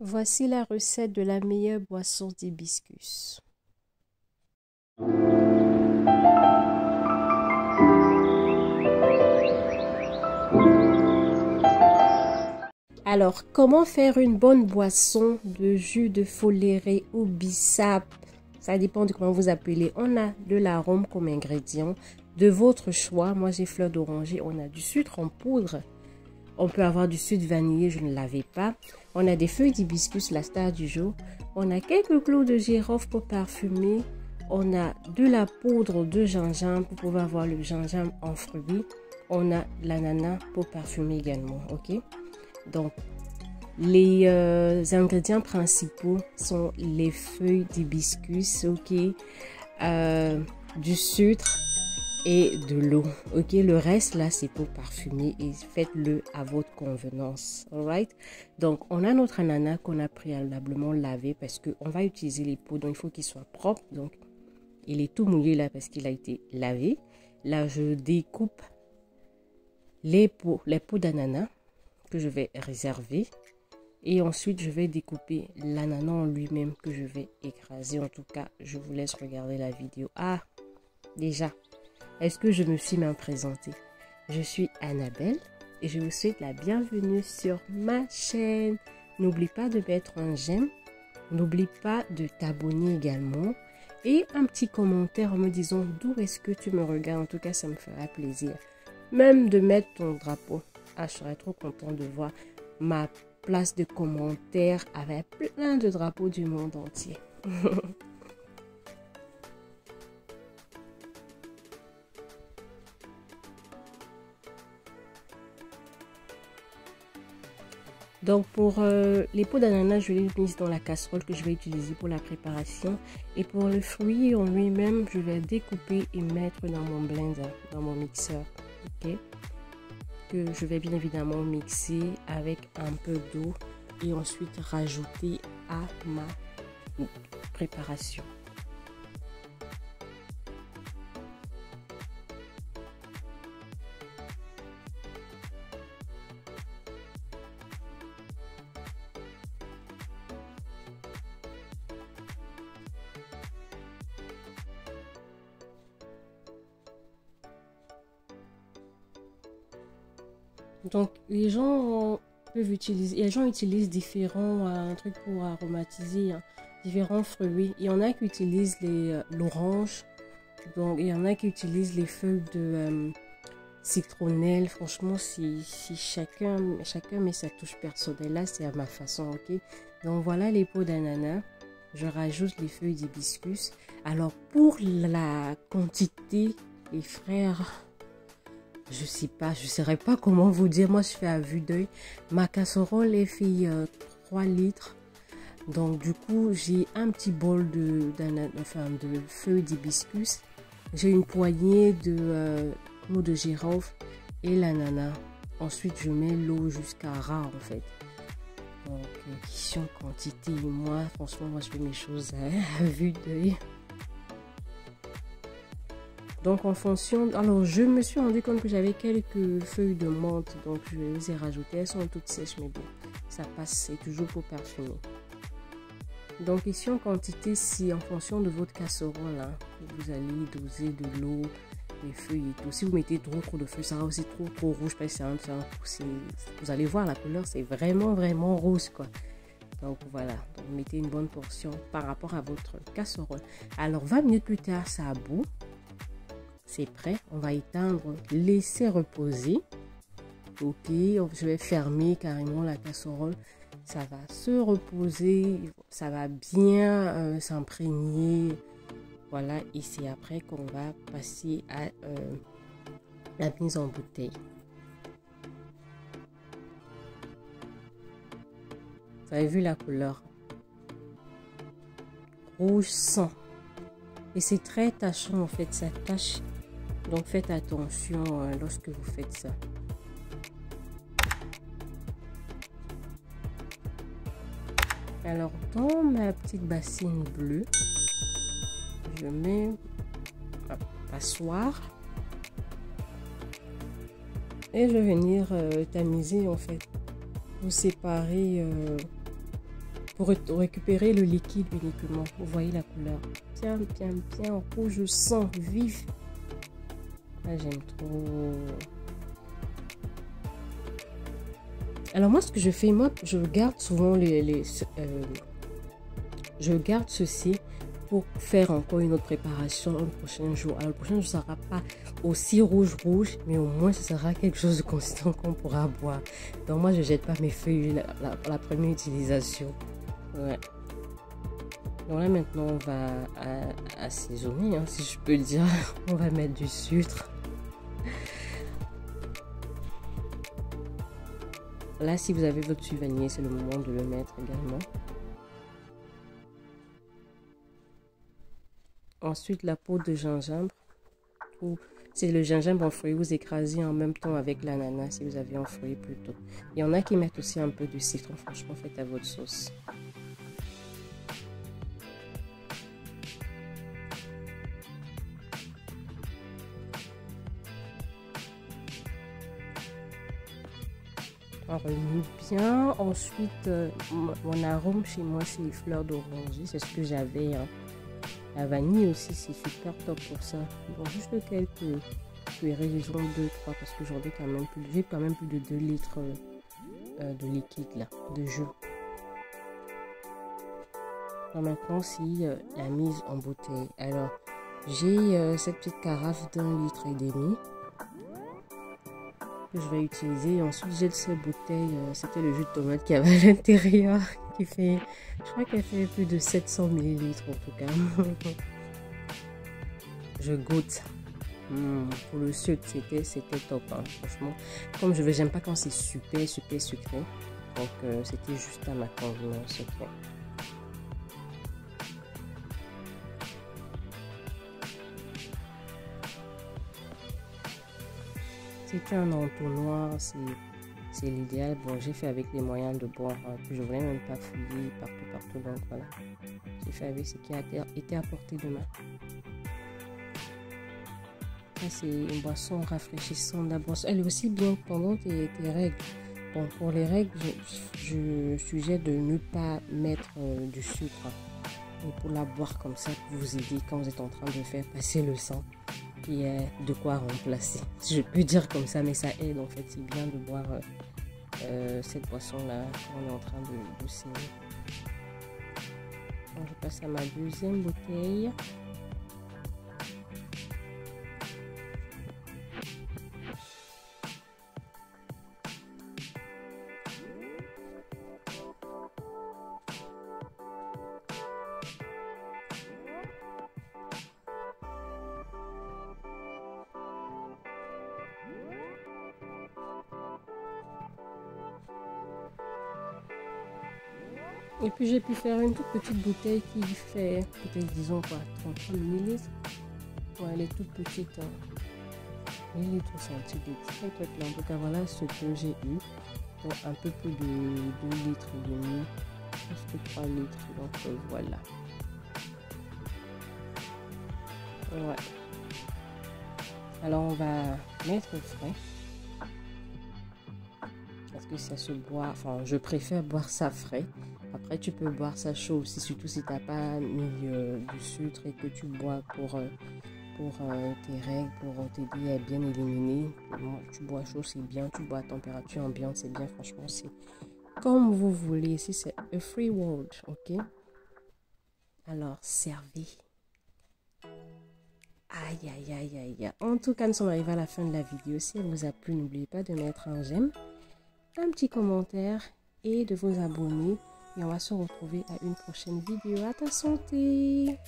Voici la recette de la meilleure boisson d'hibiscus. Alors, comment faire une bonne boisson de jus de foléré ou bissap? Ça dépend de comment vous appelez. On a de l'arôme comme ingrédient de votre choix. Moi, j'ai fleur d'oranger. On a du sucre en poudre. On peut avoir du sucre vanillé, je ne l'avais pas. On a des feuilles d'hibiscus, la star du jour. On a quelques clous de girofle pour parfumer. On a de la poudre de gingembre pour pouvoir avoir le gingembre en fruits. On a l'ananas pour parfumer également, ok? Donc, les ingrédients principaux sont les feuilles d'hibiscus, ok? Du sucre et de l'eau, ok? Le reste là c'est pour parfumer et faites-le à votre convenance, alright? Donc on a notre ananas qu'on a préalablement lavé parce que on va utiliser les peaux, donc il faut qu'il soit propre. Donc il est tout mouillé là parce qu'il a été lavé. Là je découpe les peaux d'ananas que je vais réserver et ensuite je vais découper l'ananas en lui-même que je vais écraser. En tout cas je vous laisse regarder la vidéo. Ah, déjà, est-ce que je me suis même présentée? Je suis Annabelle et je vous souhaite la bienvenue sur ma chaîne. N'oublie pas de mettre un j'aime, n'oublie pas de t'abonner également et un petit commentaire en me disant d'où est-ce que tu me regardes. En tout cas, ça me fera plaisir. Même de mettre ton drapeau. Ah, je serais trop contente de voir ma place de commentaires avec plein de drapeaux du monde entier. Donc pour les peaux d'ananas, je les mise dans la casserole que je vais utiliser pour la préparation. Et pour le fruit en lui-même, je vais découper et mettre dans mon blender, dans mon mixeur. Ok, que je vais bien évidemment mixer avec un peu d'eau et ensuite rajouter à ma préparation. Donc les gens peuvent utiliser, les gens utilisent différents trucs pour aromatiser, hein, différents fruits. Il y en a qui utilisent l'orange, donc il y en a qui utilisent les feuilles de citronnelle. Franchement, si chacun met sa touche personnelle, là c'est à ma façon, ok? Donc voilà les peaux d'ananas. Je rajoute les feuilles d'hibiscus. Alors pour la quantité, les frères, je sais pas, je saurais pas comment vous dire. Moi, je fais à vue d'œil. Ma casserole est fait 3 litres. Donc, du coup, j'ai un petit bol de feuilles d'hibiscus. J'ai une poignée de clous de girofle et l'ananas. Ensuite, je mets l'eau jusqu'à ras, en fait. Donc, question quantité. Moi, franchement, moi, je fais mes choses à vue d'œil. Donc en fonction, alors je me suis rendu compte que j'avais quelques feuilles de menthe, donc je les ai rajoutées. Elles sont toutes sèches, mais bon, ça passe, c'est toujours pour parfumer. Donc ici en quantité, si en fonction de votre casserole, hein, vous allez doser de l'eau, les feuilles et tout. Si vous mettez trop de feuilles, ça va aussi trop rouge, parce que vous allez voir la couleur, c'est vraiment rose quoi. Donc voilà, donc mettez une bonne portion par rapport à votre casserole. Alors 20 minutes plus tard, ça a bout. C'est prêt, on va éteindre, laisser reposer. Ok, je vais fermer carrément la casserole. Ça va se reposer, ça va bien s'imprégner. Voilà, et c'est après qu'on va passer à la mise en bouteille. Vous avez vu la couleur? Rouge sang. Et c'est très tachant en fait, ça tache. Donc faites attention lorsque vous faites ça. Alors dans ma petite bassine bleue, je mets ma passoire et je vais venir tamiser en fait. Vous séparez pour récupérer le liquide uniquement. Vous voyez la couleur. Bien, bien, bien rouge sang vif. Ah, j'aime trop. Alors moi, ce que je fais, moi, je garde souvent je garde ceci pour faire encore une autre préparation le prochain jour. Alors le prochain jour, ça ne sera pas aussi rouge, mais au moins, ce sera quelque chose de consistant qu'on pourra boire. Donc moi, je ne jette pas mes feuilles la première utilisation. Ouais. Donc là, maintenant, on va assaisonner, hein, si je peux le dire. On va mettre du sucre. Là, si vous avez votre sucre vanillé, c'est le moment de le mettre également. Ensuite, la poudre de gingembre. C'est le gingembre en feuilles. Vous écrasez en même temps avec l'ananas si vous avez en feuilles plutôt. Il y en a qui mettent aussi un peu de citron. Franchement, faites à votre sauce. On remue bien. Ensuite, mon arôme chez moi, c'est les fleurs d'oranger. C'est ce que j'avais. Hein. La vanille aussi, c'est super top pour ça. Bon, juste quelques cuillerées, disons 2-3, parce que j'en ai quand même plus. J'ai quand même plus de 2 litres de liquide là, de jus. Alors maintenant, si la mise en bouteille. Alors, j'ai cette petite carafe d'1,5 litre que je vais utiliser. Et ensuite, j'ai cette bouteille, c'était le jus de tomate qui avait à l'intérieur, qui fait, je crois qu'elle fait plus de 700 ml en tout cas. Je goûte. Pour le sucre, c'était top, hein, franchement. Comme j'aime pas quand c'est super sucré. Donc, c'était juste à ma convenance. Okay. C'est un entonnoir, c'est l'idéal. Bon, j'ai fait avec les moyens de boire. Puis je voulais même pas fouiller partout. Donc voilà, j'ai fait avec ce qui a été à portée de main. C'est une boisson rafraîchissante. La boisson, elle est aussi bien pendant tes règles. Bon, pour les règles, je suggère de ne pas mettre du sucre. Et pour la boire comme ça, pour vous aider quand vous êtes en train de faire passer le sang. Il y a de quoi remplacer, si je peux dire comme ça, mais ça aide en fait. C'est bien de boire cette boisson-là quand on est en train de saigner. Donc, je passe à ma deuxième bouteille. Et puis j'ai pu faire une toute petite bouteille qui fait peut-être disons quoi, 33 ml. Ouais, elle est toute petite. Hein. Millilitres au centilitre. En tout cas, voilà ce que j'ai eu. Donc un peu plus de 2 litres et demi. Presque 3 litres. Donc voilà. Ouais. Alors on va mettre au frais. Parce que ça se boit. Enfin, je préfère boire ça frais. Après, tu peux boire ça chaud aussi, surtout si tu n'as pas mis du sucre et que tu bois pour tes règles, pour t'aider à bien éliminer. Tu bois chaud, c'est bien. Tu bois à température ambiante, c'est bien. Franchement, c'est comme vous voulez. Ici, c'est a free world, ok? Alors, servez. Aïe, aïe, aïe, aïe. En tout cas, nous sommes arrivés à la fin de la vidéo. Si elle vous a plu, n'oubliez pas de mettre un j'aime, un petit commentaire et de vous abonner. Et on va se retrouver à une prochaine vidéo. À ta santé!